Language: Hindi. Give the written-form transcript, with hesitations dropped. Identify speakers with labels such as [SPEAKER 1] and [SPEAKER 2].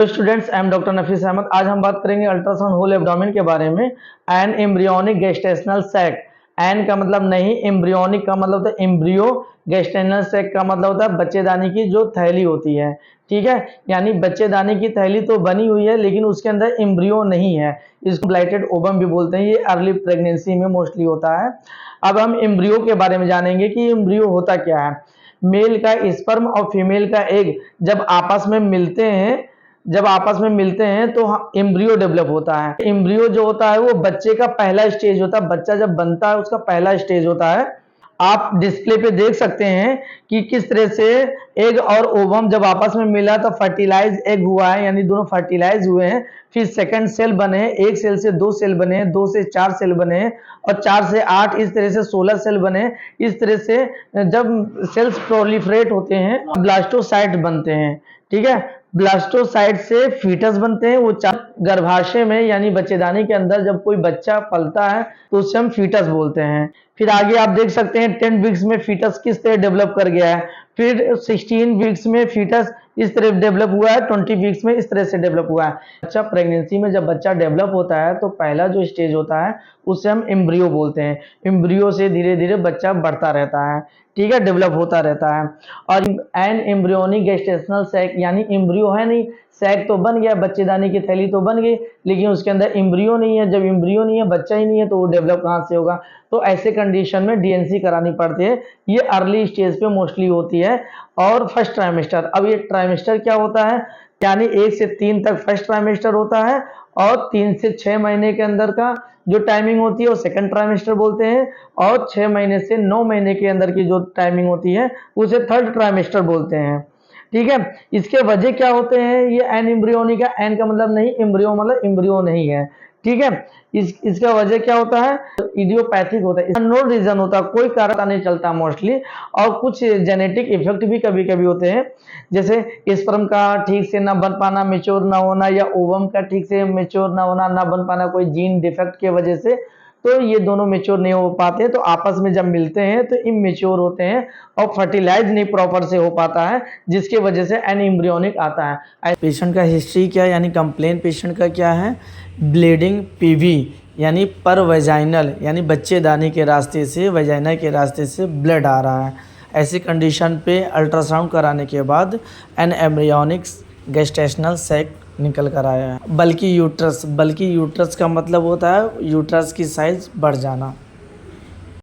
[SPEAKER 1] तो स्टूडेंट्स, आई एम डॉक्टर नफीस अहमद। आज हम बात करेंगे अल्ट्रासाउंड होल एब्डोमेन के बारे में। Anembryonic gestational sac. An का मतलब नहीं, एम्ब्रियोनिक का मतलब होता है एम्ब्रियो, गेस्टेशनल सैक का मतलब होता है बच्चेदानी की जो थैली होती है। ठीक है, यानी बच्चेदानी की थैली तो बनी हुई है लेकिन उसके अंदर एम्ब्रियो नहीं है। इसको ब्लाइटेड ओवम भी बोलते हैं। ये अर्ली प्रेगनेंसी में मोस्टली होता है। अब हम एम्ब्रियो के बारे में जानेंगे कि एम्ब्रियो होता क्या है। मेल का स्पर्म और फीमेल का एग जब आपस में मिलते हैं तो एम्ब्रियो डेवलप होता है। एम्ब्रियो जो होता है वो बच्चे का पहला स्टेज होता है। बच्चा जब बनता है उसका पहला स्टेज होता है। आप डिस्प्ले पे देख सकते हैं कि किस तरह से एग और ओवम जब आपस में मिला तो फर्टिलाइज एग हुआ है, यानी दोनों फर्टिलाइज हुए हैं। फिर सेकंड सेल बने, एक सेल से दो सेल बने, दो से चार सेल बने और चार से आठ, इस तरह से 16 सेल बने। इस तरह से जब सेल्स प्रोलिफरेट होते हैं ब्लास्टोसाइट बनते हैं। ठीक है, ब्लास्टोसाइट से फीटस बनते हैं। वो गर्भाशय में यानी बच्चेदानी के अंदर जब कोई बच्चा पलता है तो उसे हम फीटस बोलते हैं। फिर आगे आप देख सकते हैं 10 वीक्स में फीटस किस तरह डेवलप कर गया है। फिर 16 वीक्स में फीटस इस तरह डेवलप हुआ है, 20 वीक्स में इस तरह से डेवलप हुआ है। अच्छा, प्रेगनेंसी में जब बच्चा डेवलप होता है तो पहला जो स्टेज होता है उसे हम एम्ब्रियो बोलते हैं। एम्ब्रियो से धीरे धीरे बच्चा बढ़ता रहता है। ठीक है, डेवलप होता रहता है। और एन एम्ब्रियोनिक गेस्टेशनल सैक, यानी एम्ब्रियो है नहीं, सैक तो बन गया, बच्चेदानी की थैली तो बन गई लेकिन उसके अंदर एम्ब्रियो नहीं है। जब एम्ब्रियो नहीं है, बच्चा ही नहीं है, तो वो डेवलप कहाँ से होगा। तो ऐसे कंडीशन में डीएनसी करानी पड़ती है। ये अर्ली स्टेज पे मोस्टली होती है। और फर्स्ट ट्राइमेस्टर, अब ये ट्राइमेस्टर क्या होता है, यानी 1 से 3 तक फर्स्ट ट्राइमेस्टर होता है और 3 से 6 महीने के अंदर का जो टाइमिंग होती है वो सेकंड ट्राइमेस्टर बोलते हैं। और 6 महीने से 9 महीने के अंदर की जो टाइमिंग होती है उसे थर्ड ट्राइमेस्टर बोलते हैं। ठीक है, इसके वजह क्या होते हैं, ये एन एम्ब्रियोनिक है। एन का मतलब नहीं, एम्ब्रियो मतलब एम्ब्रियो नहीं है। ठीक है, इसका वजह क्या होता है, इडियोपैथिक होता है, नो रीजन होता है, कोई कारण नहीं चलता मोस्टली। और कुछ जेनेटिक इफेक्ट भी कभी कभी होते हैं, जैसे स्पर्म का ठीक से ना बन पाना, मेच्योर ना होना, या ओवम का ठीक से मेच्योर ना होना, ना बन पाना कोई जीन डिफेक्ट के वजह से। तो ये दोनों मेच्योर नहीं हो पाते, तो आपस में जब मिलते हैं तो इमेच्योर होते हैं और फर्टिलाइज नहीं प्रॉपर से हो पाता है, जिसकी वजह से एन एम्ब्रियोनिक आता है। पेशेंट का हिस्ट्री क्या है, यानी कंप्लेन पेशेंट का क्या है, ब्लीडिंग पीवी यानी पर वेजाइनल, यानी बच्चेदानी के रास्ते से, वेजाइना के रास्ते से ब्लड आ रहा है। ऐसी कंडीशन पे अल्ट्रासाउंड कराने के बाद एन एम्ब्रियोनिक गेस्टेशनल सैक निकल कर आया है। बल्कि यूट्रस का मतलब होता है यूट्रस की साइज बढ़ जाना।